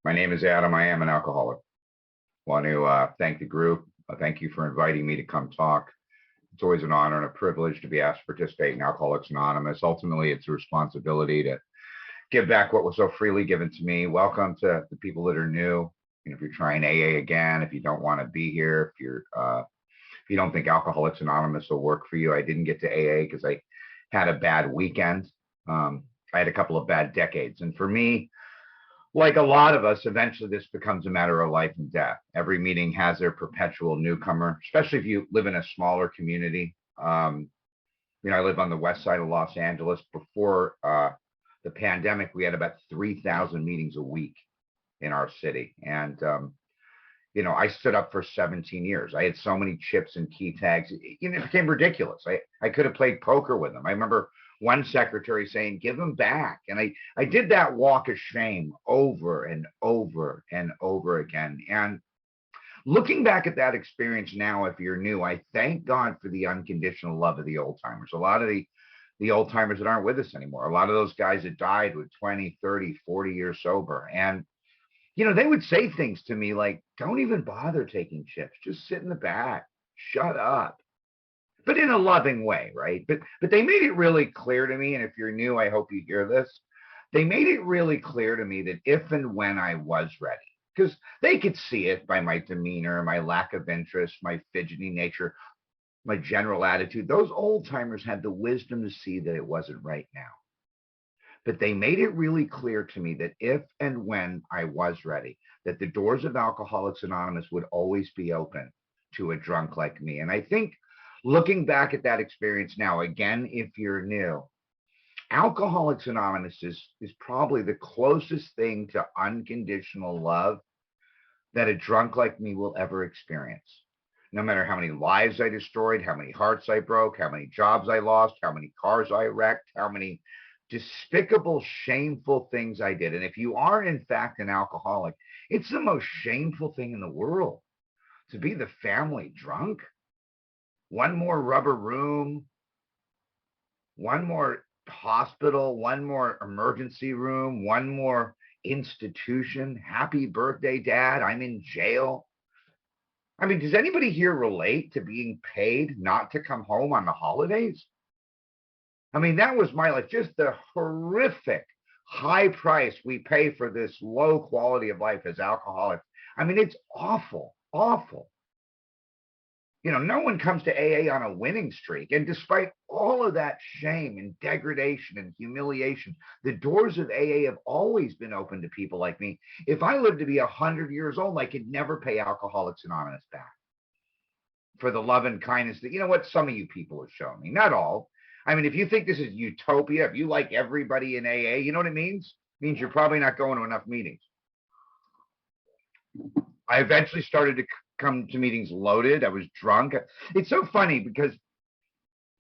My name is Adam. I am an alcoholic. Want to thank the group. Thank you for inviting me to come talk. It's always an honor and a privilege to be asked to participate in Alcoholics Anonymous. Ultimately, it's a responsibility to give back what was so freely given to me. Welcome to the people that are new. If you're trying AA again, if you don't want to be here, if you don't think Alcoholics Anonymous will work for you, I didn't get to AA because I had a bad weekend. I had a couple of bad decades, and for me, like a lot of us, eventually this becomes a matter of life and death. Every meeting has their perpetual newcomer, especially if you live in a smaller community. I live on the west side of Los Angeles. Before the pandemic, we had about 3,000 meetings a week in our city. And, I stood up for 17 years. I had so many chips and key tags. It became ridiculous. I could have played poker with them. I remember one secretary saying, give them back. And I did that walk of shame over and over and over again. And looking back at that experience now, if you're new, I thank God for the unconditional love of the old timers. A lot of the old timers that aren't with us anymore, a lot of those guys that died with 20, 30, 40 years sober. And, they would say things to me like, don't even bother taking chips. Just sit in the back. Shut up. But in a loving way, right? But they made it really clear to me, and if you're new, I hope you hear this. They made it really clear to me that if and when I was ready, because they could see it by my demeanor, my lack of interest, my fidgety nature, my general attitude. Those old timers had the wisdom to see that it wasn't right now. But they made it really clear to me that if and when I was ready, that the doors of Alcoholics Anonymous would always be open to a drunk like me. And I think looking back at that experience now, again, if you're new, Alcoholics Anonymous is probably the closest thing to unconditional love that a drunk like me will ever experience. No matter how many lives I destroyed, how many hearts I broke, how many jobs I lost, how many cars I wrecked, how many despicable, shameful things I did. And if you are, in fact, an alcoholic, it's the most shameful thing in the world to be the family drunk. One more rubber room, one more hospital, one more emergency room, one more institution. Happy birthday, Dad. I'm in jail. I mean, does anybody here relate to being paid not to come home on the holidays? I mean, that was my life, just the horrific high price we pay for this low quality of life as alcoholics. I mean, it's awful, awful. No one comes to AA on a winning streak. And despite all of that shame and degradation and humiliation, the doors of AA have always been open to people like me. If I lived to be 100 years old, I could never pay Alcoholics Anonymous back for the love and kindness that, some of you people have shown me. Not all. I mean, if you think this is utopia, if you like everybody in AA, you know what it means? It means you're probably not going to enough meetings. I eventually started to come to meetings loaded. I was drunk. It's so funny because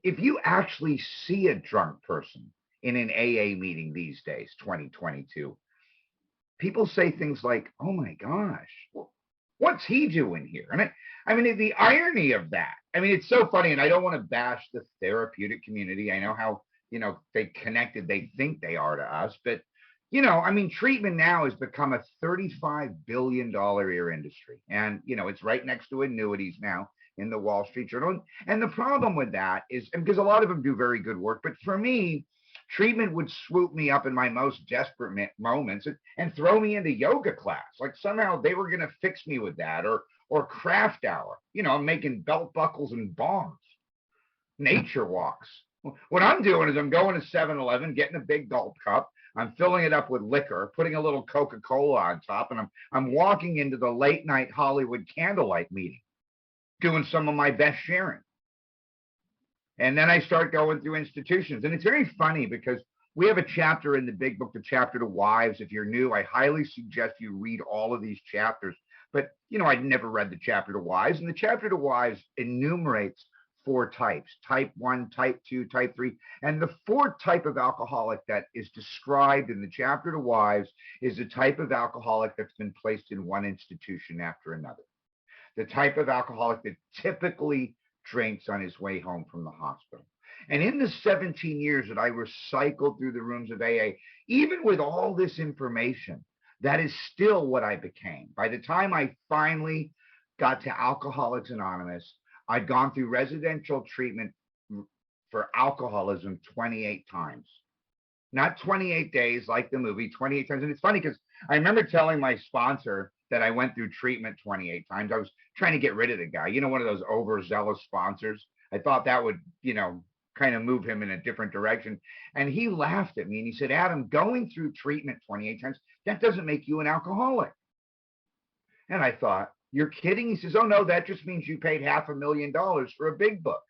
if you actually see a drunk person in an AA meeting these days, 2022, people say things like, oh my gosh, what's he doing here? And I mean, the irony of that, I mean, it's so funny, and I don't want to bash the therapeutic community. I know how, they connected they think they are to us, but I mean, treatment now has become a $35 billion a year industry. And, it's right next to annuities now in the Wall Street Journal. And the problem with that is, because a lot of them do very good work, but for me, treatment would swoop me up in my most desperate moments and throw me into yoga class. Like somehow they were going to fix me with that, or craft hour. I'm making belt buckles and bongs, nature walks. What I'm doing is I'm going to 7-Eleven, getting a big gulp cup. I'm filling it up with liquor, putting a little Coca-Cola on top, and I'm walking into the late night Hollywood candlelight meeting, doing some of my best sharing. And then I start going through institutions. And it's very funny because we have a chapter in the big book, the chapter to wives. If you're new, I highly suggest you read all of these chapters. But, I'd never read the chapter to wives. And the chapter to wives enumerates 4 types: type 1, type 2, type 3. And the 4th type of alcoholic that is described in the chapter to wives is the type of alcoholic that's been placed in one institution after another. The type of alcoholic that typically drinks on his way home from the hospital. And in the 17 years that I recycled through the rooms of AA, even with all this information, That is still what I became. By the time I finally got to Alcoholics Anonymous, I'd gone through residential treatment for alcoholism 28 times. Not 28 days like the movie, 28 times. And it's funny because I remember telling my sponsor that I went through treatment 28 times. I was trying to get rid of the guy, one of those overzealous sponsors. I thought that would, kind of move him in a different direction. And he laughed at me and he said, Adam, going through treatment 28 times, that doesn't make you an alcoholic. And I thought, you're kidding? He says, oh, no, that just means you paid $500,000 for a big book.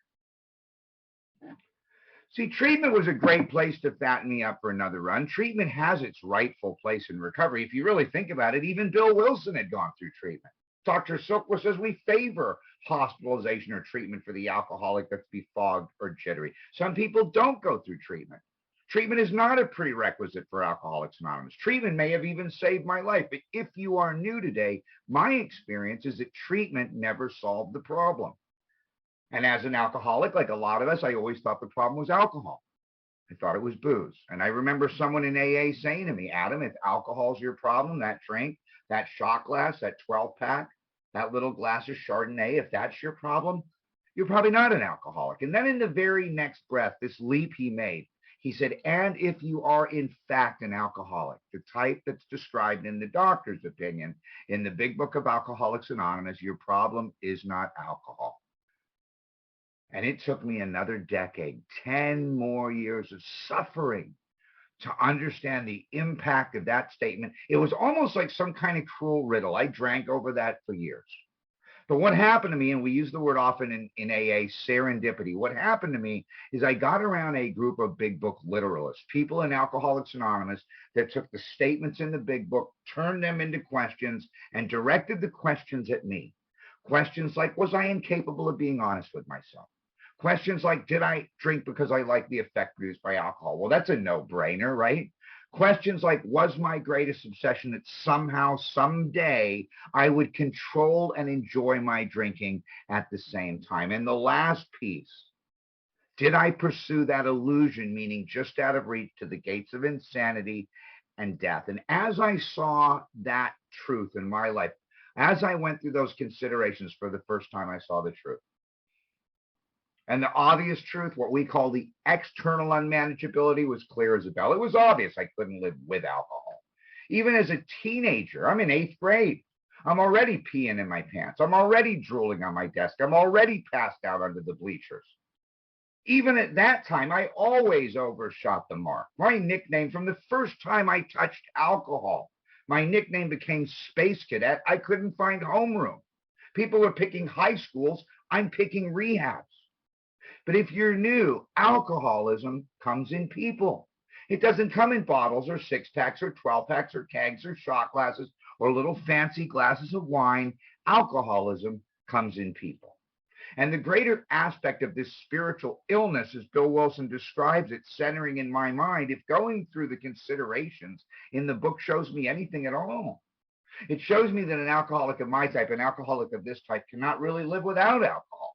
See, treatment was a great place to fatten me up for another run. Treatment has its rightful place in recovery. If you really think about it, even Bill Wilson had gone through treatment. Dr. Silkworth says we favor hospitalization or treatment for the alcoholic that's befogged or jittery. Some people don't go through treatment. Treatment is not a prerequisite for Alcoholics Anonymous. Treatment may have even saved my life. But if you are new today, my experience is that treatment never solved the problem. And as an alcoholic, like a lot of us, I always thought the problem was alcohol. I thought it was booze. And I remember someone in AA saying to me, Adam, if alcohol's your problem, that drink, that shot glass, that 12-pack, that little glass of Chardonnay, if that's your problem, you're probably not an alcoholic. And then in the very next breath, this leap he made, he said, and if you are in fact an alcoholic, the type that's described in the doctor's opinion, in the big book of Alcoholics Anonymous, your problem is not alcohol. And it took me another decade, 10 more years of suffering to understand the impact of that statement. It was almost like some kind of cruel riddle. I drank over that for years. But what happened to me, and we use the word often in AA, serendipity. What happened to me is I got around a group of big book literalists, people in Alcoholics Anonymous that took the statements in the big book, turned them into questions, and directed the questions at me. Questions like, was I incapable of being honest with myself? Questions like, did I drink because I like the effect produced by alcohol? Well, that's a no-brainer, right? Questions like, was my greatest obsession that somehow, someday, I would control and enjoy my drinking at the same time? And the last piece, did I pursue that illusion, meaning just out of reach to the gates of insanity and death? And as I saw that truth in my life, as I went through those considerations for the first time, I saw the truth. And the obvious truth, what we call the external unmanageability, was clear as a bell. It was obvious I couldn't live with alcohol. Even as a teenager, I'm in 8th grade. I'm already peeing in my pants. I'm already drooling on my desk. I'm already passed out under the bleachers. Even at that time, I always overshot the mark. My nickname from the first time I touched alcohol, my nickname became Space Cadet. I couldn't find homeroom. People were picking high schools. I'm picking rehabs. But if you're new, alcoholism comes in people. It doesn't come in bottles or 6-packs or 12-packs or kegs or shot glasses or little fancy glasses of wine. Alcoholism comes in people. And the greater aspect of this spiritual illness, as Bill Wilson describes it, centering in my mind, if going through the considerations in the book shows me anything at all, it shows me that an alcoholic of my type, an alcoholic of this type, cannot really live without alcohol.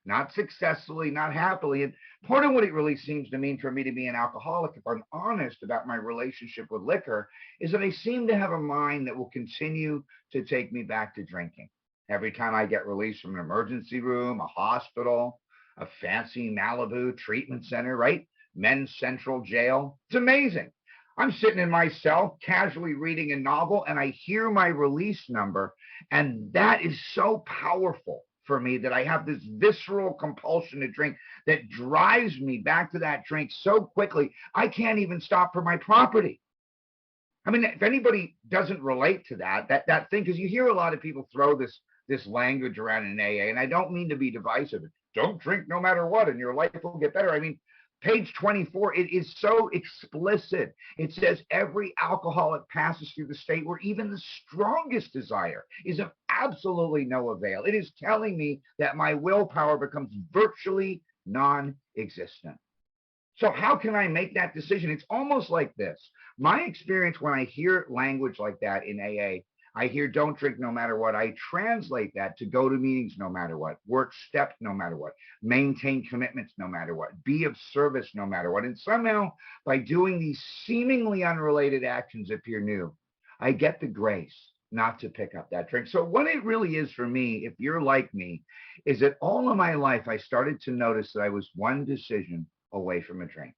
Not successfully, not happily. And part of what it really seems to mean for me to be an alcoholic, if I'm honest about my relationship with liquor, is that I seem to have a mind that will continue to take me back to drinking. Every time I get released from an emergency room, a hospital, a fancy Malibu treatment center, right? Men's Central Jail. It's amazing. I'm sitting in my cell, casually reading a novel, and I hear my release number. And that is so powerful for me that I have this visceral compulsion to drink that drives me back to that drink so quickly, I can't even stop for my property. I mean, if anybody doesn't relate to that thing, because you hear a lot of people throw this language around in AA, and I don't mean to be divisive. Don't drink no matter what, and your life will get better. I mean, page 24, it is so explicit. It says every alcoholic passes through the state where even the strongest desire is of absolutely no avail. It is telling me that my willpower becomes virtually non-existent. So how can I make that decision? It's almost like this. My experience when I hear language like that in AA, I hear don't drink no matter what. I translate that to go to meetings no matter what, work steps no matter what, maintain commitments no matter what, be of service no matter what. And somehow by doing these seemingly unrelated actions, if you're new, I get the grace not to pick up that drink. So what it really is for me, if you're like me, is that all of my life I started to notice that I was one decision away from a drink.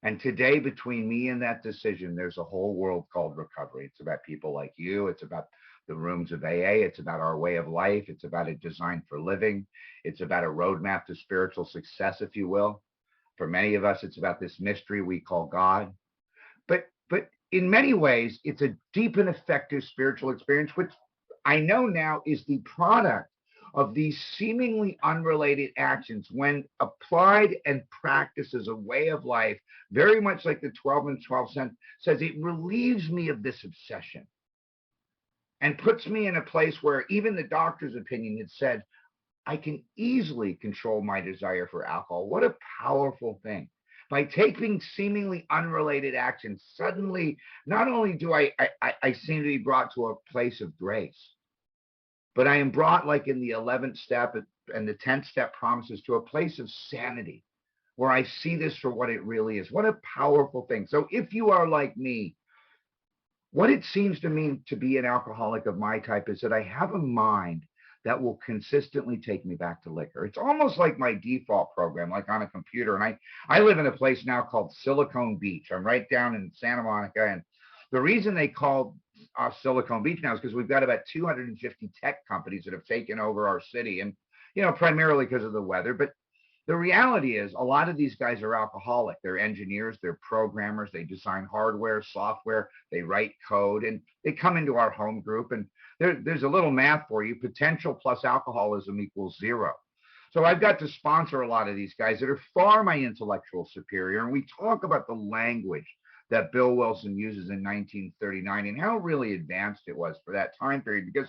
And today, between me and that decision, there's a whole world called recovery. It's about people like you. It's about the rooms of AA. It's about our way of life. It's about a design for living. It's about a roadmap to spiritual success, if you will. For many of us, it's about this mystery we call God. But in many ways, it's a deep and effective spiritual experience, which I know now is the product of these seemingly unrelated actions when applied and practiced as a way of life, very much like the 12 and 12 says, it relieves me of this obsession and puts me in a place where even the doctor's opinion had said, I can easily control my desire for alcohol. What a powerful thing. By taking seemingly unrelated actions, suddenly, not only do I seem to be brought to a place of grace, but I am brought, like in the 11th step and the 10th step promises, to a place of sanity where I see this for what it really is. What a powerful thing. So if you are like me, what it seems to mean to be an alcoholic of my type is that I have a mind that will consistently take me back to liquor. It's almost like my default program, like on a computer. And I live in a place now called Silicon Beach. I'm right down in Santa Monica. And the reason they call Silicon Beach now is because we've got about 250 tech companies that have taken over our city. And, primarily because of the weather. But the reality is a lot of these guys are alcoholic. They're engineers, they're programmers, they design hardware, software, they write code, and they come into our home group. And there's a little math for you. Potential plus alcoholism equals 0. So I've got to sponsor a lot of these guys that are far my intellectual superior. And we talk about the language that Bill Wilson uses in 1939 and how really advanced it was for that time period. Because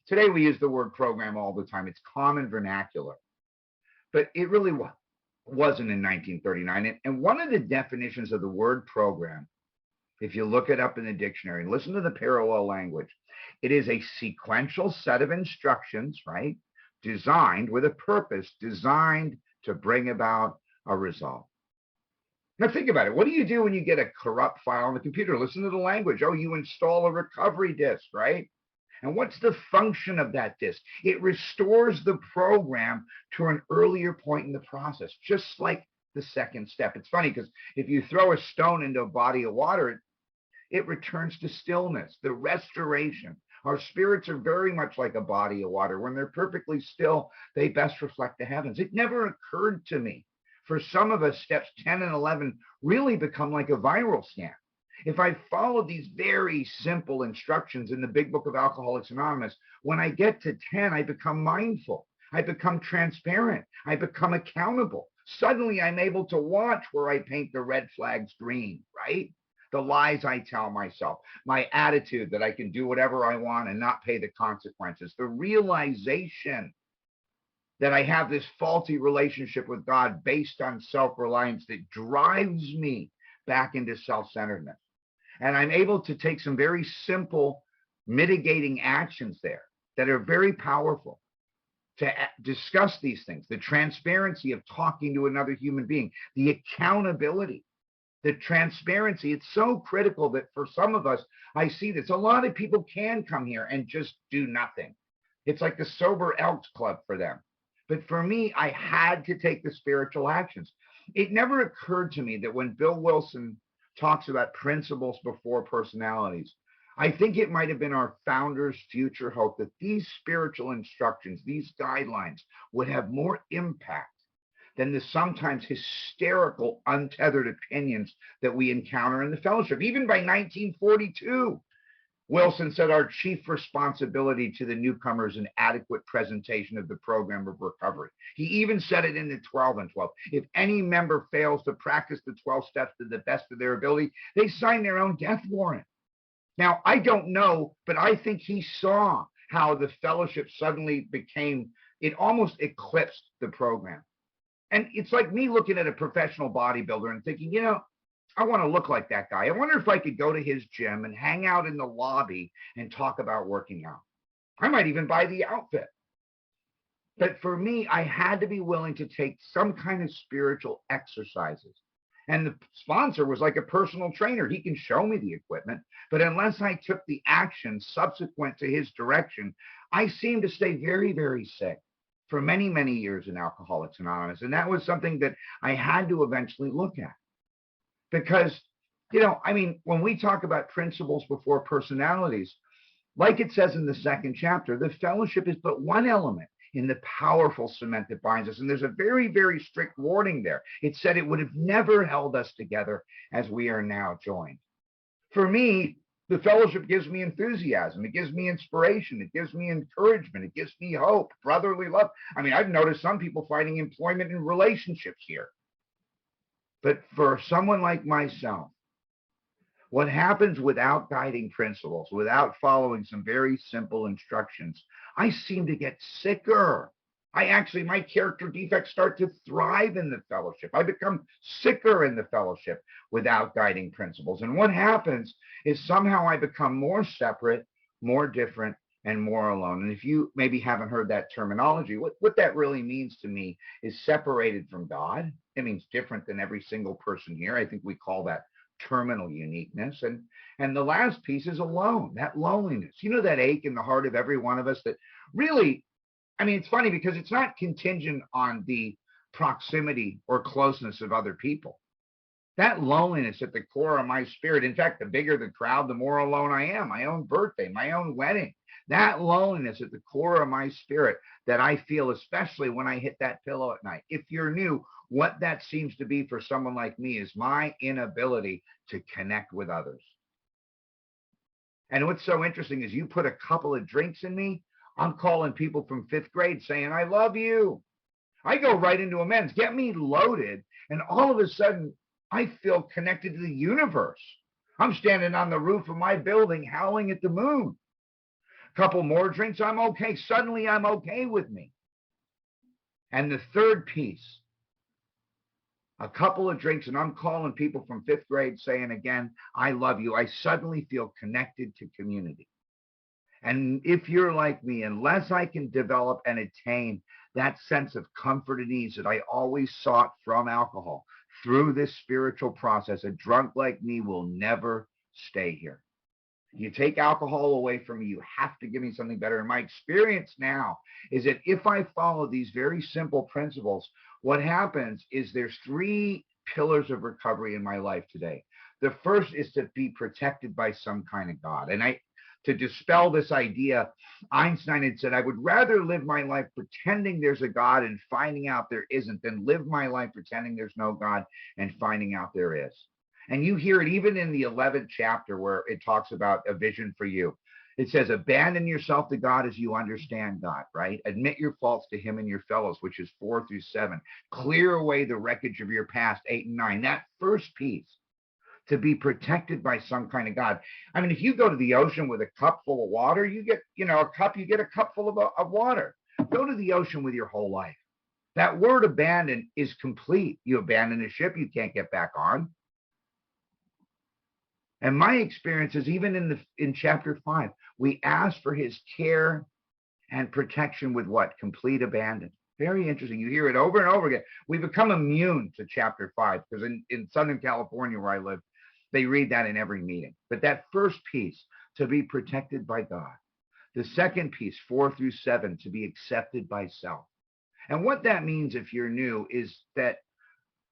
today we use the word program all the time. It's common vernacular. But it really wasn't in 1939. And one of the definitions of the word program, if you look it up in the dictionary and listen to the parallel language, it is a sequential set of instructions, right? Designed with a purpose, designed to bring about a result. Now think about it. What do you do when you get a corrupt file on the computer? Listen to the language. Oh, you install a recovery disk, right? And what's the function of that disk? It restores the program to an earlier point in the process, just like the second step. It's funny because if you throw a stone into a body of water, it returns to stillness, the restoration. Our spirits are very much like a body of water. When they're perfectly still, they best reflect the heavens. It never occurred to me. For some of us, steps 10 and 11 really become like a viral scan. If I follow these very simple instructions in the big book of Alcoholics Anonymous, when I get to 10, I become mindful. I become transparent. I become accountable. Suddenly, I'm able to watch where I paint the red flags green, right? The lies I tell myself, my attitude that I can do whatever I want and not pay the consequences, the realization that I have this faulty relationship with God based on self-reliance that drives me back into self-centeredness. And I'm able to take some very simple mitigating actions there that are very powerful to discuss these things, the transparency of talking to another human being, the accountability, the transparency. It's so critical that for some of us, I see this. A lot of people can come here and just do nothing. It's like the Sober Elks Club for them. But for me, I had to take the spiritual actions. It never occurred to me that when Bill Wilson talks about principles before personalities, I think it might have been our founders' future hope that these spiritual instructions, these guidelines, would have more impact than the sometimes hysterical, untethered opinions that we encounter in the fellowship. Even by 1942, Wilson said our chief responsibility to the newcomers an adequate presentation of the program of recovery. He even said it in the 12 and 12. If any member fails to practice the 12 steps to the best of their ability, they sign their own death warrant. Now, I don't know, but I think he saw how the fellowship suddenly became, it almost eclipsed the program. And it's like me looking at a professional bodybuilder and thinking, I want to look like that guy. I wonder if I could go to his gym and hang out in the lobby and talk about working out. I might even buy the outfit. But for me, I had to be willing to take some kind of spiritual exercises And the sponsor was like a personal trainer. He can show me the equipment, but unless I took the action subsequent to his direction, I seemed to stay very, very sick for many, many years in Alcoholics Anonymous. And that was something that I had to eventually look at because, I mean, when we talk about principles before personalities, like it says in the second chapter, the fellowship is but one element in the powerful cement that binds us. And there's a very, very strict warning there. It said it would have never held us together as we are now joined. For me, the fellowship gives me enthusiasm. It gives me inspiration. It gives me encouragement. It gives me hope, brotherly love. I mean, I've noticed some people finding employment in relationships here. But for someone like myself, what happens without guiding principles, without following some very simple instructions, I seem to get sicker. My character defects start to thrive in the fellowship. I become sicker in the fellowship without guiding principles. And what happens is somehow I become more separate, more different, and more alone. And if you maybe haven't heard that terminology, what that really means to me is separated from God. It means different than every single person here. I think we call that terminal uniqueness. And the last piece is alone, that loneliness. That ache in the heart of every one of us that really, I mean, it's funny because it's not contingent on the proximity or closeness of other people. That loneliness at the core of my spirit. In fact, the bigger the crowd, the more alone I am. My own birthday, my own wedding. That loneliness at the core of my spirit that I feel, especially when I hit that pillow at night. If you're new, what that seems to be for someone like me is my inability to connect with others. And what's so interesting is you put a couple of drinks in me, I'm calling people from 5th grade saying, I love you. I go right into amends, get me loaded. And all of a sudden, I feel connected to the universe. I'm standing on the roof of my building, howling at the moon. A couple more drinks, I'm okay. Suddenly, I'm okay with me. And the third piece, a couple of drinks, and I'm calling people from 5th grade saying again, I love you. I suddenly feel connected to community. And if you're like me, unless I can develop and attain that sense of comfort and ease that I always sought from alcohol through this spiritual process, a drunk like me will never stay here. You take alcohol away from me, you have to give me something better. And my experience now is that if I follow these very simple principles, what happens is there's 3 pillars of recovery in my life today. The first is to be protected by some kind of God. And to dispel this idea, Einstein had said, I would rather live my life pretending there's a God and finding out there isn't than live my life pretending there's no God and finding out there is. And you hear it even in the 11th chapter where it talks about a vision for you. It says, abandon yourself to God as you understand God, right? Admit your faults to him and your fellows, which is 4 through 7. Clear away the wreckage of your past, 8 and 9. That first piece, to be protected by some kind of God. I mean, if you go to the ocean with a cup full of water, you get, you get a cup full of water. Go to the ocean with your whole life. That word abandon is complete. You abandon a ship, you can't get back on. And my experience is even in chapter 5, we ask for his care and protection with what? Complete abandon. Very interesting. You hear it over and over again. We become immune to chapter 5 because in Southern California where I live, they read that in every meeting. But that first piece, to be protected by God. The second piece, 4 through 7, to be accepted by self. And what that means, if you're new, is that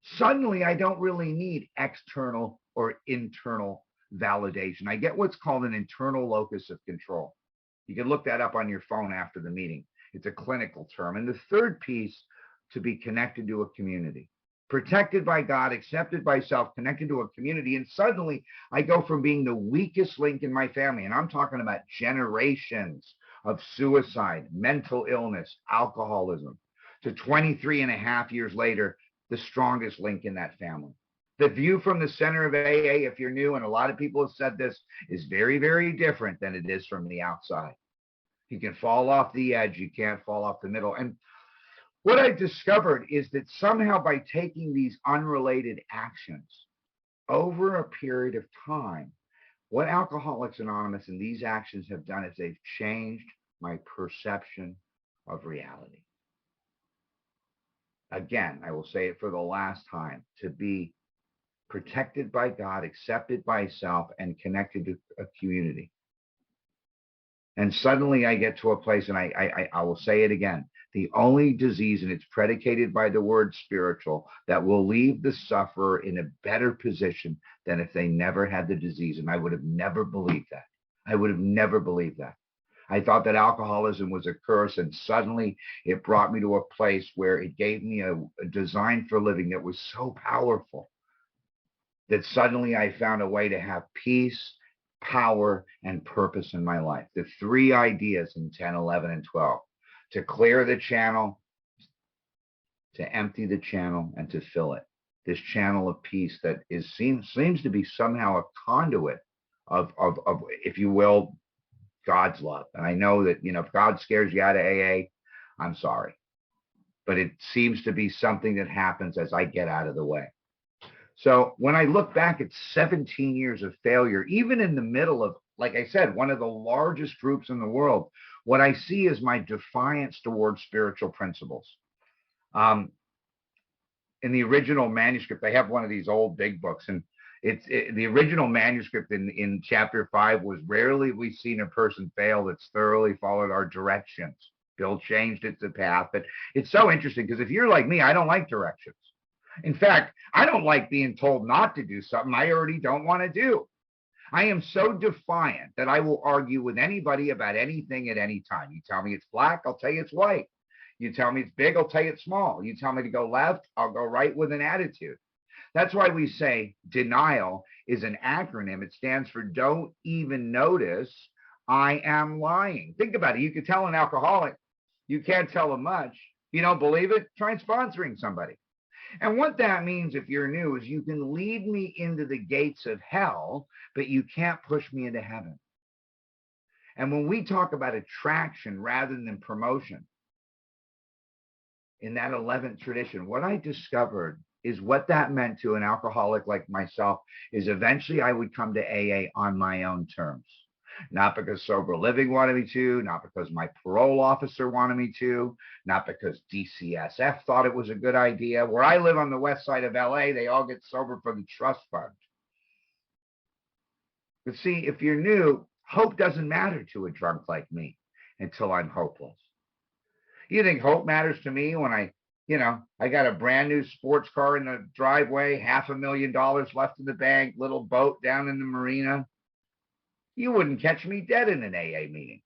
suddenly I don't really need external or internal validation. I get what's called an internal locus of control. You can look that up on your phone after the meeting. It's a clinical term. And the third piece, to be connected to a community. Protected by God, accepted by self, connected to a community. And suddenly I go from being the weakest link in my family, and I'm talking about generations of suicide, mental illness, alcoholism, to 23 and a half years later, the strongest link in that family. The view from the center of AA, if you're new, and a lot of people have said this, is very, very different than it is from the outside. You can fall off the edge. You can't fall off the middle. And what I discovered is that somehow by taking these unrelated actions over a period of time, what Alcoholics Anonymous and these actions have done is they've changed my perception of reality. Again, I will say it for the last time, to be protected by God, accepted by self, and connected to a community. And suddenly I get to a place, and I will say it again. The only disease, and it's predicated by the word spiritual, that will leave the sufferer in a better position than if they never had the disease. And I would have never believed that. I would have never believed that. I thought that alcoholism was a curse, and suddenly it brought me to a place where it gave me a design for living that was so powerful that suddenly I found a way to have peace, power, and purpose in my life. The three ideas in 10, 11, and 12: to clear the channel, to empty the channel, and to fill it. This channel of peace that seems to be somehow a conduit of, if you will, God's love. And I know that, if God scares you out of AA, I'm sorry. But it seems to be something that happens as I get out of the way. So when I look back at 17 years of failure, even in the middle of, like I said, one of the largest groups in the world, what I see is my defiance towards spiritual principles. In the original manuscript, I have one of these old big books, and the original manuscript in chapter 5 was, rarely have we seen a person fail that's thoroughly followed our directions. Bill changed it to path. But it's so interesting, because if you're like me, I don't like directions. In fact, I don't like being told not to do something I already don't want to do. I am so defiant that I will argue with anybody about anything at any time. You tell me it's black, I'll tell you it's white. You tell me it's big, I'll tell you it's small. You tell me to go left, I'll go right with an attitude. That's why we say denial is an acronym. It stands for don't even notice I am lying. Think about it. You could tell an alcoholic, you can't tell them much. You don't believe it? Try sponsoring somebody. And what that means, if you're new, is you can lead me into the gates of hell, but you can't push me into heaven. And when we talk about attraction rather than promotion, in that 11th tradition, what I discovered is what that meant to an alcoholic like myself is eventually I would come to AA on my own terms. Not because sober living wanted me to, not because my parole officer wanted me to, not because DCSF thought it was a good idea. Where I live on the west side of LA, they all get sober for the trust fund. But see, if you're new, hope doesn't matter to a drunk like me until I'm hopeless. You think hope matters to me when I got a brand new sports car in the driveway, $500,000 left in the bank, little boat down in the marina? You wouldn't catch me dead in an AA meeting.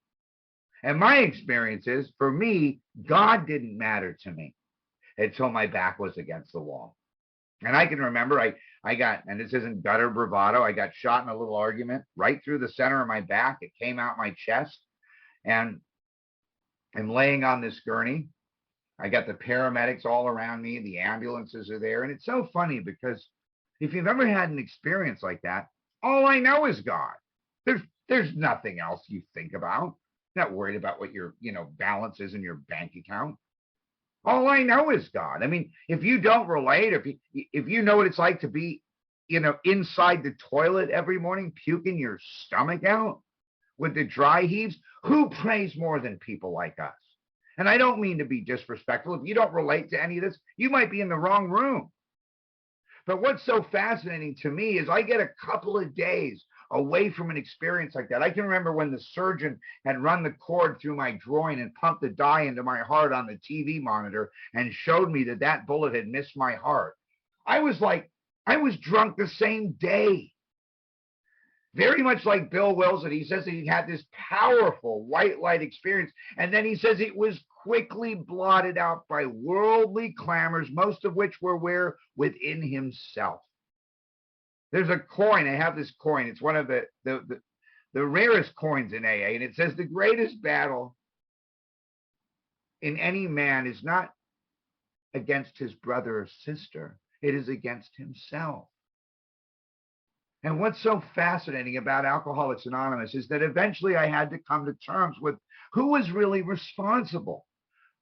And my experience is, for me, God didn't matter to me until my back was against the wall. And I can remember I got, and this isn't gutter bravado, I got shot in a little argument right through the center of my back. It came out my chest, and I'm laying on this gurney. I got the paramedics all around me. The ambulances are there. And it's so funny, because if you've ever had an experience like that, all I know is God. There's nothing else you think about. Not worried about what your balance is in your bank account. All I know is God. I mean, if you don't relate, if you know what it's like to be, inside the toilet every morning, puking your stomach out with the dry heaves, who prays more than people like us? And I don't mean to be disrespectful. If you don't relate to any of this, you might be in the wrong room. But what's so fascinating to me is I get a couple of days away from an experience like that. I can remember when the surgeon had run the cord through my groin and pumped the dye into my heart on the TV monitor and showed me that bullet had missed my heart. I was drunk the same day. Very much like Bill Wilson. He says that he had this powerful white light experience, and then he says it was quickly blotted out by worldly clamors, most of which were within himself. There's a coin. I have this coin. It's one of the rarest coins in AA, and it says the greatest battle in any man is not against his brother or sister. It is against himself. And what's so fascinating about Alcoholics Anonymous is that eventually I had to come to terms with who was really responsible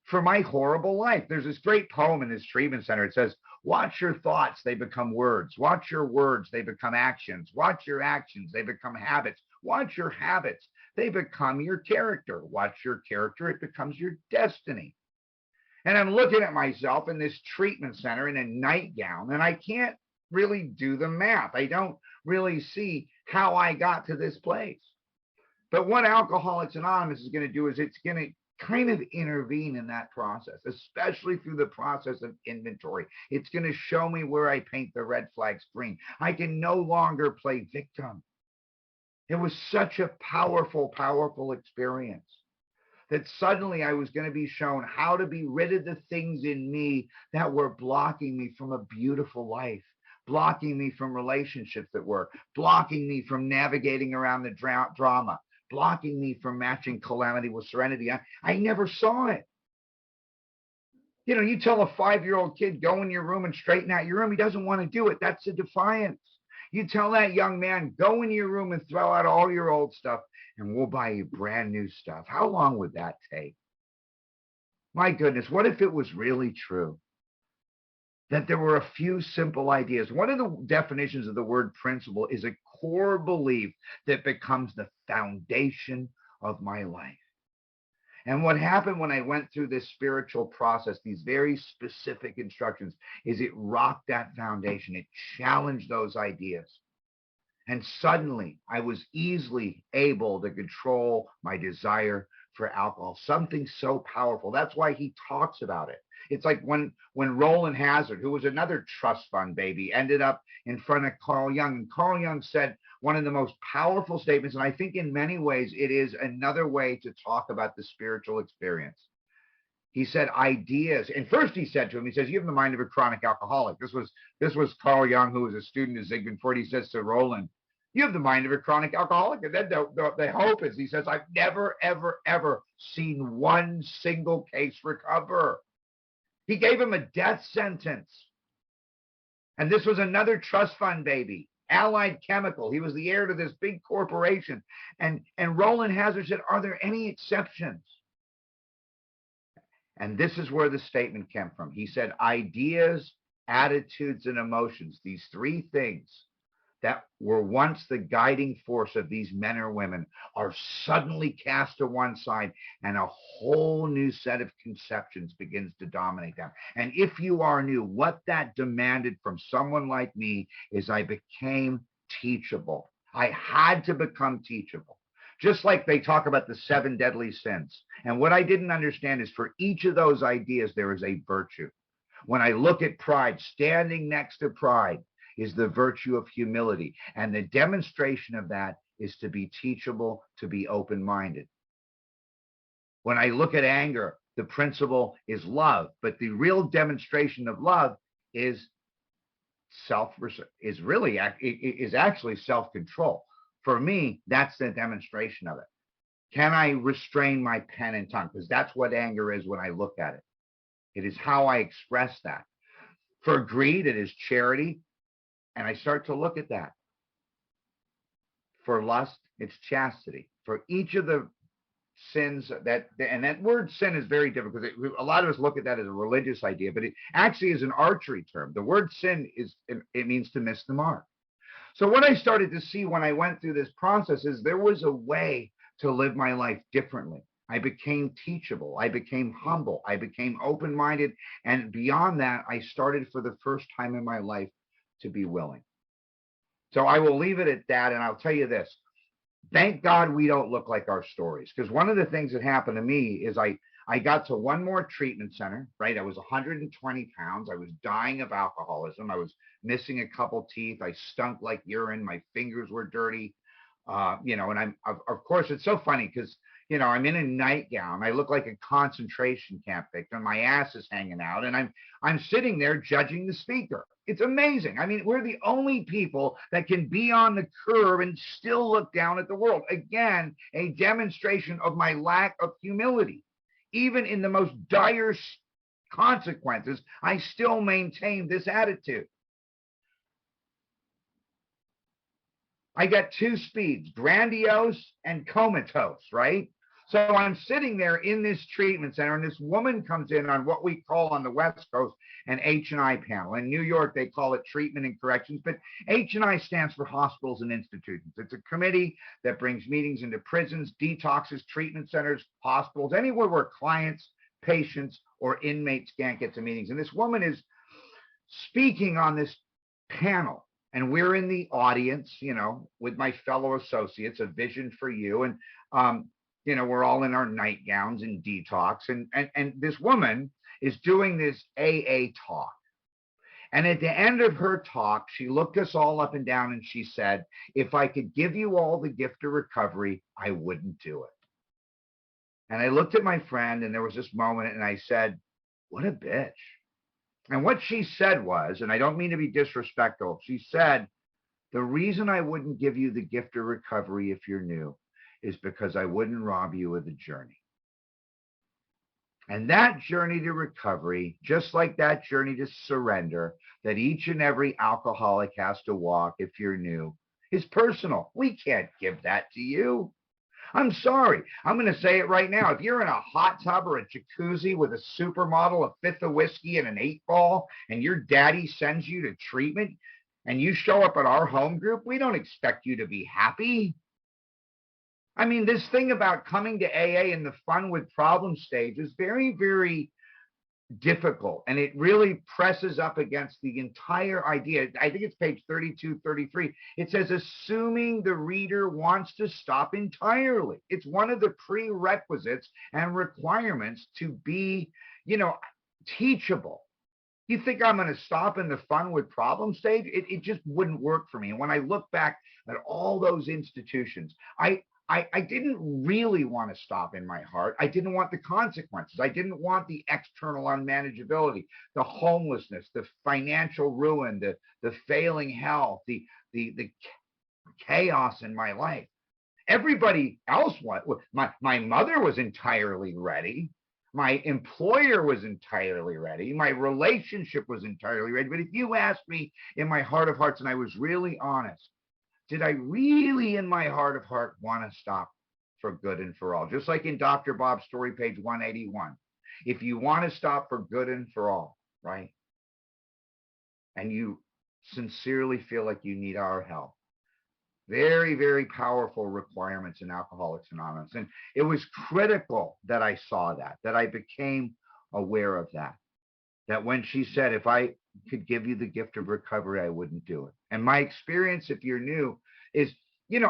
for my horrible life. There's this great poem in this treatment center. It says, watch your thoughts, they become words. Watch your words, they become actions. Watch your actions, they become habits. Watch your habits, they become your character. Watch your character, it becomes your destiny. And I'm looking at myself in this treatment center in a nightgown, and I can't really do the math. I don't really see how I got to this place. But what Alcoholics Anonymous is going to do is it's going to kind of intervene in that process, especially through the process of inventory. It's going to show me where I paint the red flags green. I can no longer play victim. It was such a powerful, powerful experience that suddenly I was going to be shown how to be rid of the things in me that were blocking me from a beautiful life, blocking me from relationships that were, blocking me from navigating around the drama, blocking me from matching calamity with serenity. I never saw it. You know, you tell a 5-year-old kid, go in your room and straighten out your room. He doesn't want to do it. That's a defiance. You tell that young man, go in your room and throw out all your old stuff and we'll buy you brand new stuff. How long would that take? My goodness, what if it was really true? That there were a few simple ideas. One of the definitions of the word principle is a core belief that becomes the foundation of my life. And what happened when I went through this spiritual process, these very specific instructions, is it rocked that foundation. It challenged those ideas. And suddenly I was easily able to control my desire for alcohol, something so powerful. That's why he talks about it. It's like when Roland Hazard, who was another trust fund baby, ended up in front of Carl Jung. And Carl Jung said one of the most powerful statements, and I think in many ways it is another way to talk about the spiritual experience. He said ideas, and first he said to him, he says, you have the mind of a chronic alcoholic. This was Carl Jung, who was a student of Sigmund Freud. He says to Roland, you have the mind of a chronic alcoholic. And then the hope is, he says, I've never, ever, ever seen one single case recover. He gave him a death sentence. And this was another trust fund baby, Allied Chemical. He was the heir to this big corporation. And Roland Hazard said, are there any exceptions? And this is where the statement came from. He said, ideas, attitudes, and emotions, these three things that were once the guiding force of these men or women, are suddenly cast to one side and a whole new set of conceptions begins to dominate them. And if you are new, what that demanded from someone like me is I became teachable. I had to become teachable. Just like they talk about the 7 deadly sins. And what I didn't understand is for each of those ideas, there is a virtue. When I look at pride, standing next to pride is the virtue of humility. And the demonstration of that is to be teachable, to be open-minded. When I look at anger, the principle is love, but the real demonstration of love is actually self-control. For me, that's the demonstration of it. Can I restrain my pen and tongue? Because that's what anger is when I look at it. It is how I express that. For greed, it is charity. And I start to look at that. For lust, it's chastity. For each of the sins and that word sin is very different because a lot of us look at that as a religious idea, but it actually is an archery term. The word sin it means to miss the mark. So what I started to see when I went through this process is there was a way to live my life differently. I became teachable. I became humble. I became open-minded. And beyond that, I started for the first time in my life to be willing. So I will leave it at that. And I'll tell you this. Thank God we don't look like our stories. Because one of the things that happened to me is I got to one more treatment center, right? I was 120 pounds. I was dying of alcoholism. I was missing a couple teeth. I stunk like urine. My fingers were dirty. And I'm, of course, it's so funny because, I'm in a nightgown. I look like a concentration camp victim. My ass is hanging out and I'm sitting there judging the speaker. It's amazing. I mean, we're the only people that can be on the curb and still look down at the world. Again, a demonstration of my lack of humility. Even in the most dire consequences, I still maintain this attitude. I got 2 speeds, grandiose and comatose, right? So I'm sitting there in this treatment center, and this woman comes in on what we call on the West Coast an H&I panel. In New York, they call it treatment and corrections, but H&I stands for hospitals and institutions. It's a committee that brings meetings into prisons, detoxes, treatment centers, hospitals, anywhere where clients, patients, or inmates can't get to meetings. And this woman is speaking on this panel. And we're in the audience, with my fellow associates, a vision for you. And, we're all in our nightgowns and detox. And this woman is doing this AA talk. And at the end of her talk, she looked us all up and down and she said, if I could give you all the gift of recovery, I wouldn't do it. And I looked at my friend and there was this moment and I said, what a bitch. And what she said was, and I don't mean to be disrespectful, she said, the reason I wouldn't give you the gift of recovery if you're new is because I wouldn't rob you of the journey. And that journey to recovery, just like that journey to surrender that each and every alcoholic has to walk if you're new, is personal. We can't give that to you. I'm sorry. I'm going to say it right now. If you're in a hot tub or a jacuzzi with a supermodel, a fifth of whiskey, and an 8-ball, and your daddy sends you to treatment, and you show up at our home group, we don't expect you to be happy. I mean, this thing about coming to AA in the fun with problem stage is very, very difficult. And it really presses up against the entire idea. I think it's page 32, 33. It says, assuming the reader wants to stop entirely. It's one of the prerequisites and requirements to be, teachable. You think I'm going to stop in the fun with problem stage? It just wouldn't work for me. And when I look back at all those institutions, I didn't really want to stop in my heart. I didn't want the consequences. I didn't want the external unmanageability, the homelessness, the financial ruin, the failing health, the chaos in my life. Everybody else my mother was entirely ready. My employer was entirely ready. My relationship was entirely ready. But if you asked me in my heart of hearts, and I was really honest, did I really, in my heart of heart, want to stop for good and for all? Just like in Dr. Bob's story, page 181. If you want to stop for good and for all, right? And you sincerely feel like you need our help. Very, very powerful requirements in Alcoholics Anonymous. And it was critical that I saw that I became aware of that when she said, if I could give you the gift of recovery, I wouldn't do it. And my experience, if you're new, is,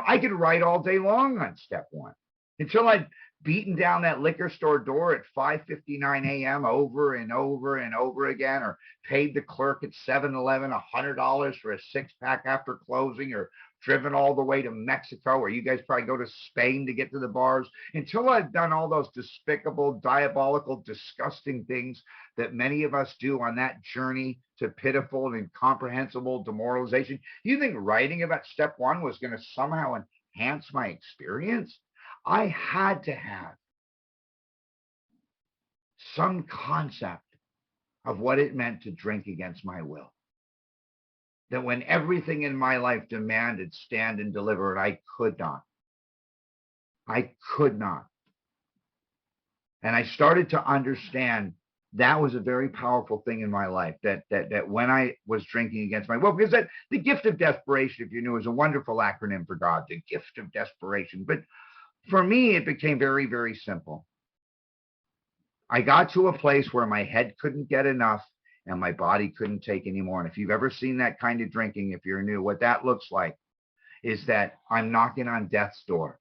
I could write all day long on step one until I'd beaten down that liquor store door at 5:59 a.m. over and over and over again, or paid the clerk at 7-Eleven $100 for a 6-pack after closing, or driven all the way to Mexico, or you guys probably go to Spain to get to the bars, until I've done all those despicable, diabolical, disgusting things that many of us do on that journey to pitiful and incomprehensible demoralization. You think writing about step one was going to somehow enhance my experience? I had to have some concept of what it meant to drink against my will. That when everything in my life demanded stand and deliver, I could not. I could not. And I started to understand that was a very powerful thing in my life, that when I was drinking against my will, because that the gift of desperation, if you knew, is a wonderful acronym for God, the gift of desperation. But for me, it became very, very simple. I got to a place where my head couldn't get enough and my body couldn't take anymore. And if you've ever seen that kind of drinking, if you're new, what that looks like is that I'm knocking on death's door.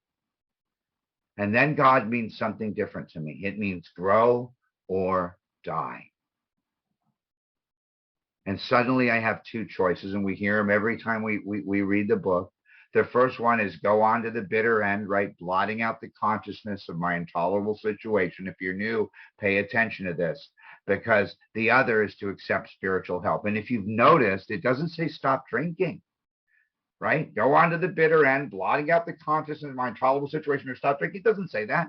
And then God means something different to me. It means grow or die. And suddenly I have two choices, and we hear them every time we read the book. The first one is go on to the bitter end, right? Blotting out the consciousness of my intolerable situation. If you're new, pay attention to this, because the other is to accept spiritual help. And if you've noticed, it doesn't say stop drinking, right? Go on to the bitter end, blotting out the consciousness of my intolerable situation, or stop drinking. It doesn't say that.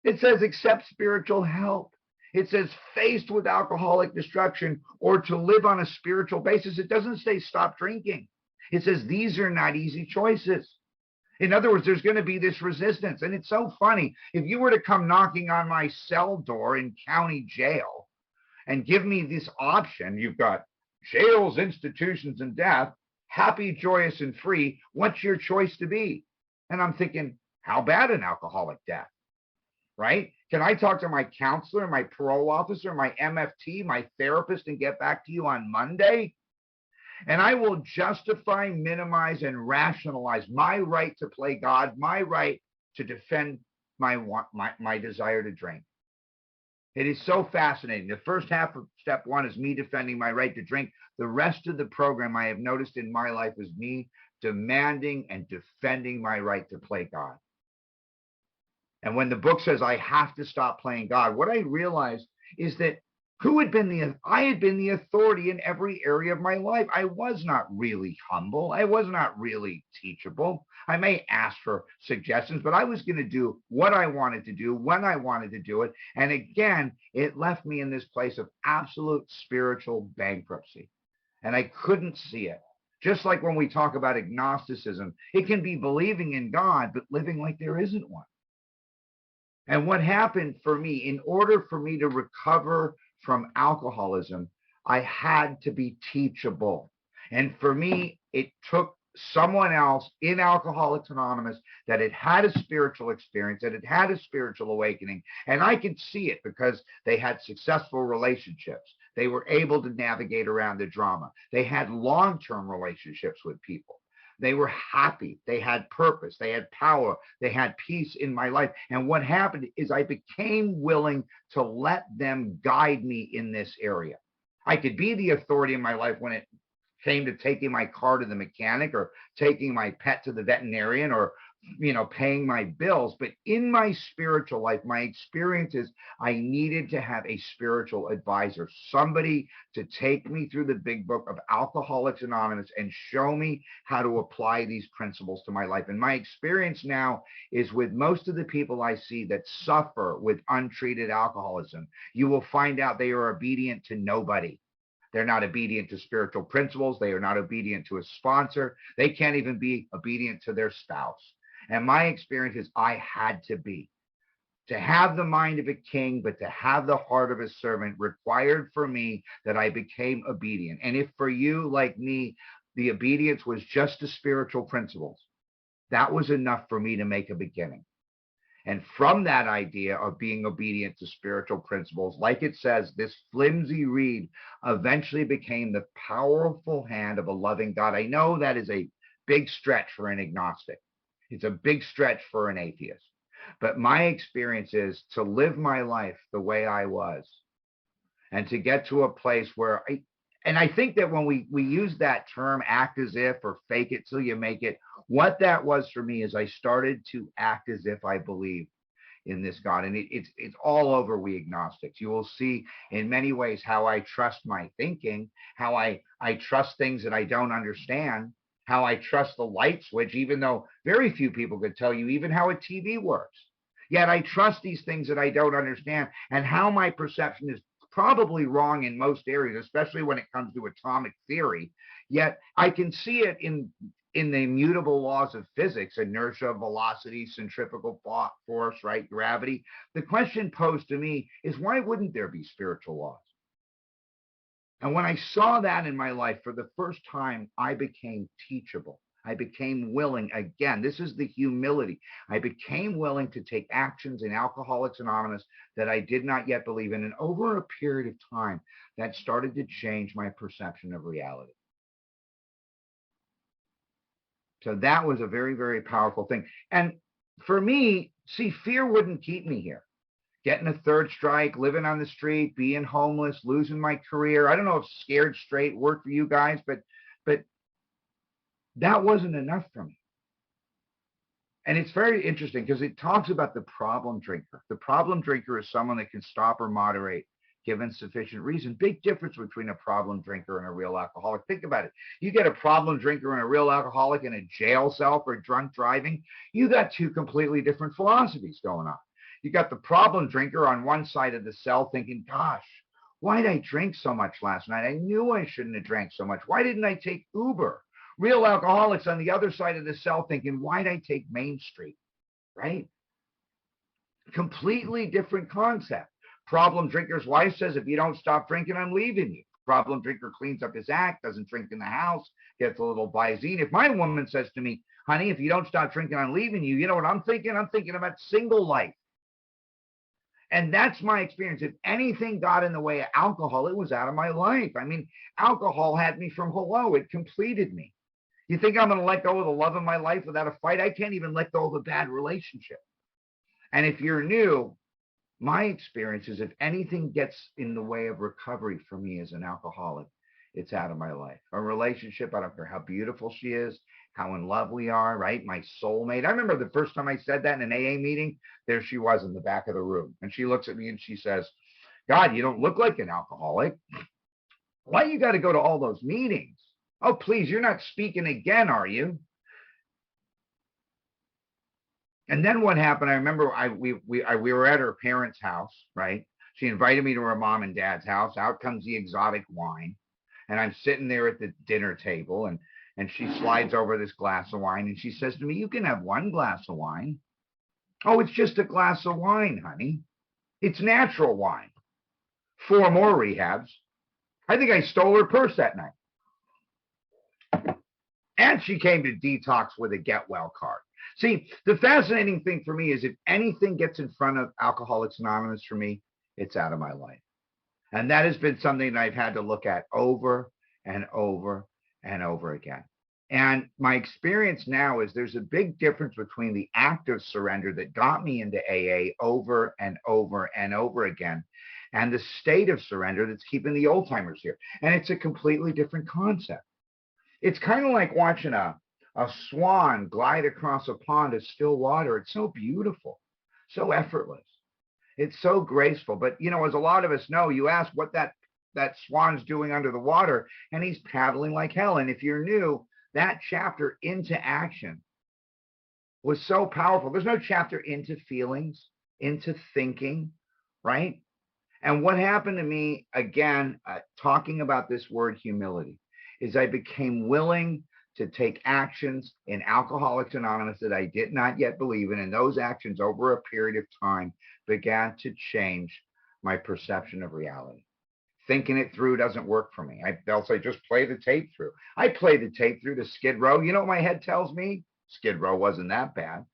It says accept spiritual help. It says faced with alcoholic destruction or to live on a spiritual basis. It doesn't say stop drinking. It says these are not easy choices. In other words, there's going to be this resistance. And it's so funny. If you were to come knocking on my cell door in county jail and give me this option, you've got jails, institutions, and death, happy, joyous, and free. What's your choice to be? And I'm thinking, how bad an alcoholic death, right? Can I talk to my counselor, my parole officer, my MFT, my therapist, and get back to you on Monday? And I will justify, minimize, and rationalize my right to play God, my right to defend my desire to drink. It is so fascinating. The first half of step one is me defending my right to drink. The rest of the program I have noticed in my life is me demanding and defending my right to play God. And when the book says I have to stop playing God, what I realized is that I had been the authority in every area of my life. I was not really humble. I was not really teachable. I may ask for suggestions, but I was going to do what I wanted to do when I wanted to do it. And again, it left me in this place of absolute spiritual bankruptcy. And I couldn't see it. Just like when we talk about agnosticism, it can be believing in God, but living like there isn't one. And what happened for me, in order for me to recover from alcoholism, I had to be teachable. And for me, it took someone else in Alcoholics Anonymous that had had a spiritual experience, that had had a spiritual awakening. And I could see it because they had successful relationships. They were able to navigate around the drama. They had long-term relationships with people. They were happy. They had purpose. They had power. They had peace in my life. And what happened is I became willing to let them guide me in this area. I could be the authority in my life when it came to taking my car to the mechanic or taking my pet to the veterinarian or paying my bills. But in my spiritual life, my experience is I needed to have a spiritual advisor, somebody to take me through the big book of Alcoholics Anonymous and show me how to apply these principles to my life. And my experience now is with most of the people I see that suffer with untreated alcoholism, you will find out they are obedient to nobody. They're not obedient to spiritual principles. They are not obedient to a sponsor. They can't even be obedient to their spouse. And my experience is I had to be. To have the mind of a king, but to have the heart of a servant required for me that I became obedient. And if for you, like me, the obedience was just to spiritual principles, that was enough for me to make a beginning. And from that idea of being obedient to spiritual principles, like it says, this flimsy reed eventually became the powerful hand of a loving God. I know that is a big stretch for an agnostic. It's a big stretch for an atheist. But my experience is to live my life the way I was and to get to a place where I think that when we use that term, act as if or fake it till you make it, what that was for me is I started to act as if I believed in this God. And it's all over we agnostics. You will see in many ways how I trust my thinking, how I trust things that I don't understand, how I trust the light switch, even though very few people could tell you even how a TV works. Yet I trust these things that I don't understand, and how my perception is probably wrong in most areas, especially when it comes to atomic theory. Yet I can see it in the immutable laws of physics, inertia, velocity, centrifugal force, right, gravity. The question posed to me is, why wouldn't there be spiritual laws? And when I saw that in my life for the first time, I became teachable. I became willing. Again, this is the humility. I became willing to take actions in Alcoholics Anonymous that I did not yet believe in. And over a period of time, that started to change my perception of reality. So that was a very, very powerful thing. And for me, see, fear wouldn't keep me here. Getting a third strike, living on the street, being homeless, losing my career. I don't know if scared straight worked for you guys, but that wasn't enough for me. And it's very interesting because it talks about the problem drinker. The problem drinker is someone that can stop or moderate given sufficient reason. Big difference between a problem drinker and a real alcoholic. Think about it. You get a problem drinker and a real alcoholic in a jail cell for drunk driving. You got two completely different philosophies going on. You got the problem drinker on one side of the cell thinking, gosh, why did I drink so much last night? I knew I shouldn't have drank so much. Why didn't I take Uber? Real alcoholics on the other side of the cell thinking, why did I take Main Street? Right? Completely different concept. Problem drinker's wife says, if you don't stop drinking, I'm leaving you. Problem drinker cleans up his act, doesn't drink in the house, gets a little Visine. If my woman says to me, honey, if you don't stop drinking, I'm leaving you, you know what I'm thinking? I'm thinking about single life. And that's my experience. If anything got in the way of alcohol, it was out of my life. I mean, alcohol had me from hello. It completed me. You think I'm going to let go of the love of my life without a fight? I can't even let go of a bad relationship. And if you're new, my experience is if anything gets in the way of recovery for me as an alcoholic, it's out of my life. A relationship, I don't care how beautiful she is, how in love we are, right? My soulmate. I remember the first time I said that in an AA meeting, there she was in the back of the room. And she looks at me and she says, God, you don't look like an alcoholic. Why you got to go to all those meetings? Oh, please, you're not speaking again, are you? And then what happened? I remember we were at her parents' house, right? She invited me to her mom and dad's house. Out comes the exotic wine. And I'm sitting there at the dinner table, and she slides over this glass of wine, and she says to me, you can have one glass of wine. Oh, it's just a glass of wine, honey. It's natural wine. 4 more rehabs. I think I stole her purse that night. And she came to detox with a get well card. See, the fascinating thing for me is if anything gets in front of Alcoholics Anonymous for me, it's out of my life. And that has been something that I've had to look at over and over and over again. And my experience now is there's a big difference between the act of surrender that got me into AA over and over and over again, and the state of surrender that's keeping the old timers here. And it's a completely different concept. It's kind of like watching a swan glide across a pond of still water. It's so beautiful, so effortless. It's so graceful. But, you know, as a lot of us know, you ask what that swan's doing under the water, and he's paddling like hell. And if you're new, that chapter into action was so powerful. There's no chapter into feelings, into thinking, right? And what happened to me, again, talking about this word humility, is I became willing to take actions in Alcoholics Anonymous that I did not yet believe in. And those actions over a period of time began to change my perception of reality. Thinking it through doesn't work for me. They'll say, just play the tape through. I play the tape through to Skid Row. You know what my head tells me? Skid Row wasn't that bad.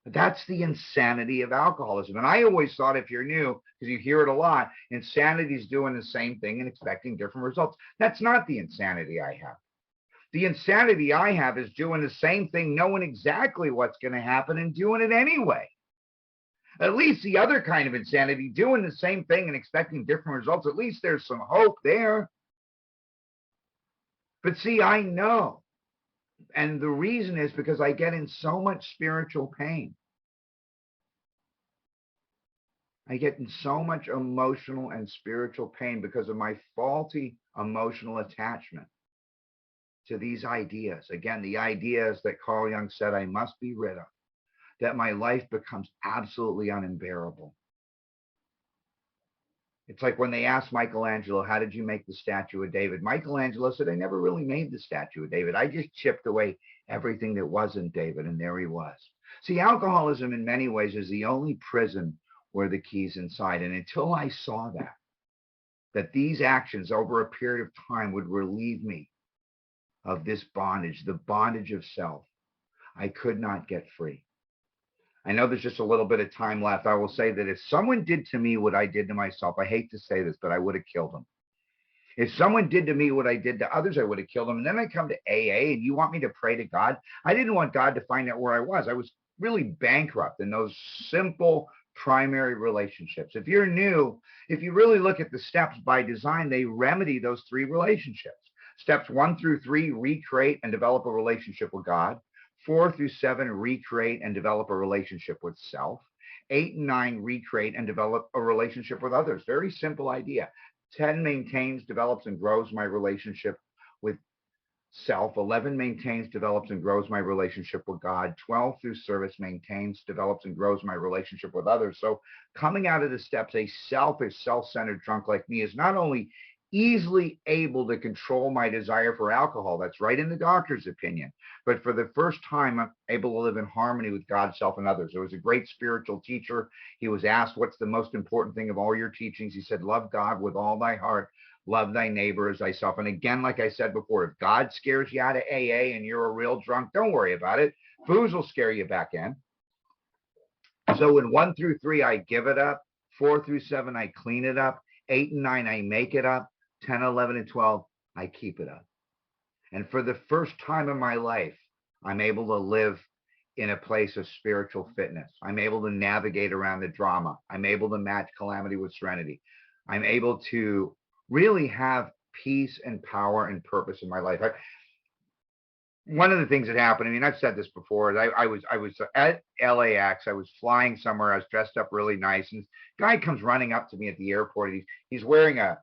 But that's the insanity of alcoholism. And I always thought, if you're new, because you hear it a lot, insanity is doing the same thing and expecting different results. That's not the insanity I have. The insanity I have is doing the same thing, knowing exactly what's going to happen and doing it anyway. At least the other kind of insanity, doing the same thing and expecting different results, at least there's some hope there. But see, I know. And the reason is because I get in so much spiritual pain. I get in so much emotional and spiritual pain because of my faulty emotional attachment to these ideas. Again, the ideas that Carl Jung said I must be rid of, that my life becomes absolutely unbearable. It's like when they asked Michelangelo, how did you make the statue of David? Michelangelo said, I never really made the statue of David. I just chipped away everything that wasn't David, and there he was. See, alcoholism in many ways is the only prison where the key's inside. And until I saw that these actions over a period of time would relieve me of this bondage, the bondage of self, I could not get free. I know there's just a little bit of time left. I will say that if someone did to me what I did to myself, I hate to say this, but I would have killed them. If someone did to me what I did to others, I would have killed them. And then I come to AA and you want me to pray to God? I didn't want God to find out where I was. I was really bankrupt in those simple primary relationships. If you're new, if you really look at the steps by design, they remedy those 3 relationships. Steps 1 through 3, recreate and develop a relationship with God. 4 through 7, recreate and develop a relationship with self. 8 and 9, recreate and develop a relationship with others. Very simple idea. 10, maintains, develops, and grows my relationship with self. 11, maintains, develops, and grows my relationship with God. 12 through service, maintains, develops, and grows my relationship with others. So coming out of the steps, a selfish, self-centered drunk like me is not only easily able to control my desire for alcohol. That's right in the doctor's opinion. But for the first time, I'm able to live in harmony with God, self, and others. There was a great spiritual teacher. He was asked, what's the most important thing of all your teachings? He said, love God with all thy heart, love thy neighbor as thyself. And again, like I said before, if God scares you out of AA and you're a real drunk, don't worry about it. Booze will scare you back in. So in 1 through 3, I give it up. 4 through 7, I clean it up. 8 and 9, I make it up. 10, 11, and 12, I keep it up. And for the first time in my life, I'm able to live in a place of spiritual fitness. I'm able to navigate around the drama. I'm able to match calamity with serenity. I'm able to really have peace and power and purpose in my life. One of the things that happened, I mean, I've said this before, is I was at LAX. I was flying somewhere. I was dressed up really nice, and this guy comes running up to me at the airport. He's wearing a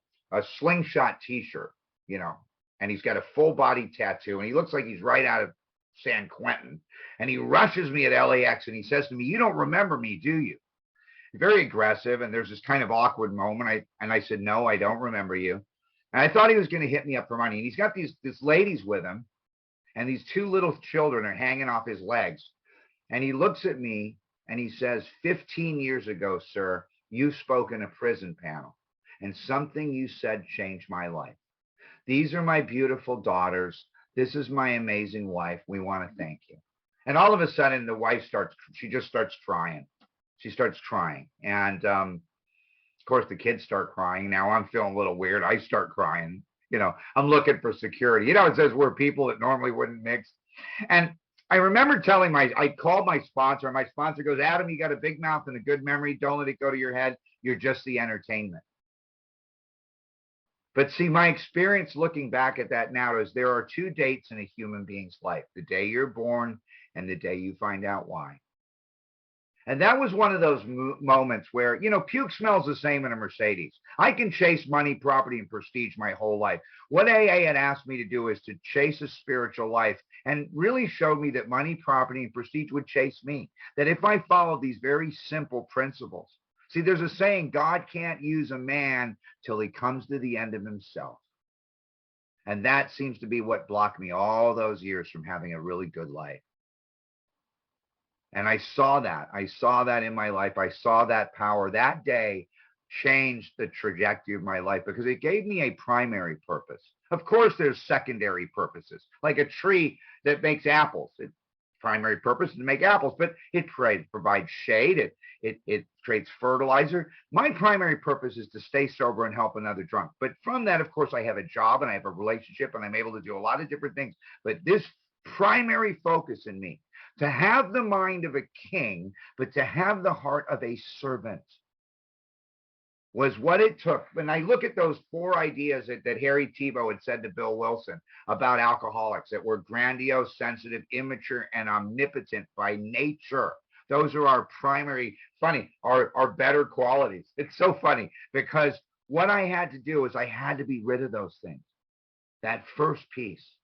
slingshot T-shirt, you know, and he's got a full body tattoo, and he looks like he's right out of San Quentin. And he rushes me at LAX, and he says to me, "You don't remember me, do you?" Very aggressive, and there's this kind of awkward moment. I said, "No, I don't remember you." And I thought he was going to hit me up for money. And he's got these ladies with him, and these 2 little children are hanging off his legs. And he looks at me and he says, 15 years ago, sir, you spoke in a prison panel, and something you said changed my life. These are my beautiful daughters. This is my amazing wife. We want to thank you. And all of a sudden, the wife she just starts crying. She starts crying. And of course, the kids start crying. Now I'm feeling a little weird. I start crying. You know, I'm looking for security. You know, it says we're people that normally wouldn't mix. And I remember I called my sponsor, and my sponsor goes, "Adam, you got a big mouth and a good memory. Don't let it go to your head. You're just the entertainment." But see, my experience looking back at that now is there are 2 dates in a human being's life: the day you're born and the day you find out why. And that was one of those moments where, you know, puke smells the same in a Mercedes. I can chase money, property, and prestige my whole life. What AA had asked me to do is to chase a spiritual life, and really showed me that money, property, and prestige would chase me. That if I followed these very simple principles. See, there's a saying, God can't use a man till he comes to the end of himself. And that seems to be what blocked me all those years from having a really good life. And I saw that in my life. I saw that power. That day changed the trajectory of my life because it gave me a primary purpose. Of course, there's secondary purposes, like a tree that makes apples. Its primary purpose is to make apples, but it provides shade. It creates fertilizer. My primary purpose is to stay sober and help another drunk. But from that, of course, I have a job and I have a relationship and I'm able to do a lot of different things. But this primary focus in me, to have the mind of a king, but to have the heart of a servant, was what it took. When I look at those 4 ideas that Harry Tebow had said to Bill Wilson about alcoholics, that we're grandiose, sensitive, immature, and omnipotent by nature. Those are our primary, our better qualities. It's so funny because what I had to do is I had to be rid of those things. That first piece,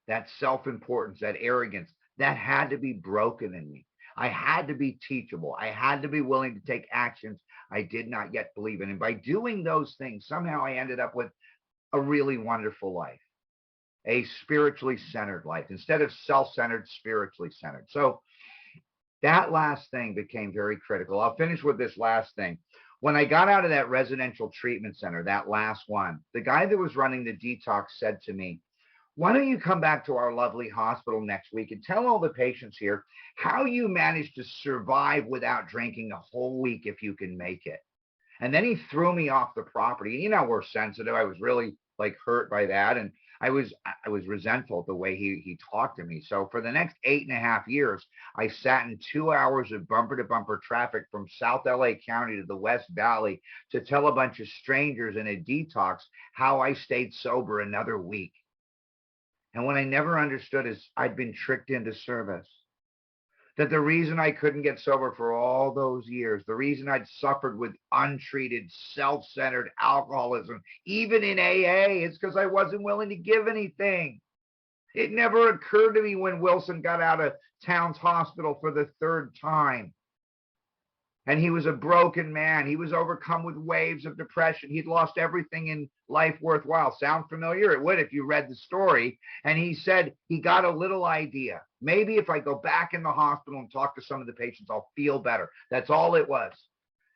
that self-importance, that arrogance, that had to be broken in me. I had to be teachable. I had to be willing to take actions I did not yet believe in. And by doing those things, somehow I ended up with a really wonderful life, a spiritually centered life, instead of self-centered, spiritually centered. So that last thing became very critical. I'll finish with this last thing. When I got out of that residential treatment center, that last one, the guy that was running the detox said to me, "Why don't you come back to our lovely hospital next week and tell all the patients here how you managed to survive without drinking a whole week if you can make it?" And then he threw me off the property. You know, we're sensitive. I was really like hurt by that. And I was resentful of the way he talked to me. So for the next 8.5 years, I sat in 2 hours of bumper to bumper traffic from South LA County to the West Valley to tell a bunch of strangers in a detox how I stayed sober another week. And what I never understood is I'd been tricked into service. That the reason I couldn't get sober for all those years, the reason I'd suffered with untreated, self-centered alcoholism, even in AA, is because I wasn't willing to give anything. It never occurred to me when Wilson got out of Towns Hospital for the 3rd time. And he was a broken man. He was overcome with waves of depression. He'd lost everything in life worthwhile. Sound familiar? It would if you read the story. And he said he got a little idea. Maybe if I go back in the hospital and talk to some of the patients, I'll feel better. That's all it was.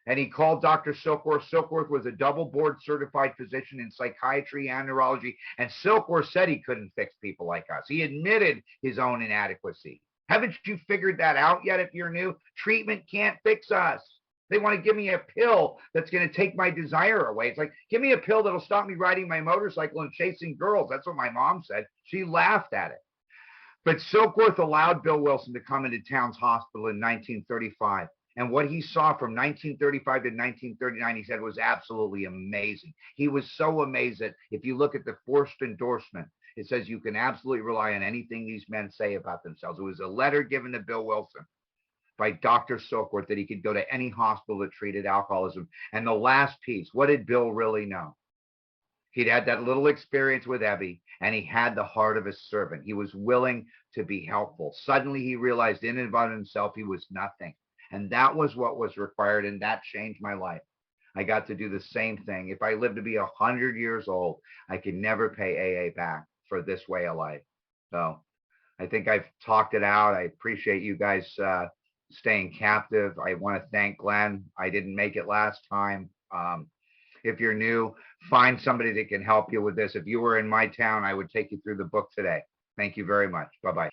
And he called Dr. Silkworth. Silkworth was a double board certified physician in psychiatry and neurology. And Silkworth said he couldn't fix people like us. He admitted his own inadequacy. Haven't you figured that out yet if you're new? Treatment can't fix us. They want to give me a pill that's going to take my desire away. It's like, give me a pill that'll stop me riding my motorcycle and chasing girls. That's what my mom said. She laughed at it. But Silkworth allowed Bill Wilson to come into Towns Hospital in 1935. And what he saw from 1935 to 1939, he said, was absolutely amazing. He was so amazed that if you look at the forced endorsement, it says you can absolutely rely on anything these men say about themselves. It was a letter given to Bill Wilson by Dr. Silkworth that he could go to any hospital that treated alcoholism. And the last piece, what did Bill really know? He'd had that little experience with Evie, and he had the heart of a servant. He was willing to be helpful. Suddenly he realized in and about himself he was nothing. And that was what was required, and that changed my life. I got to do the same thing. If I live to be 100 years old, I can never pay AA back for this way of life. So I think I've talked it out. I appreciate you guys staying captive. I want to thank Glenn. I didn't make it last time. If you're new, find somebody that can help you with this. If you were in my town, I would take you through the book today. Thank you very much. Bye-bye.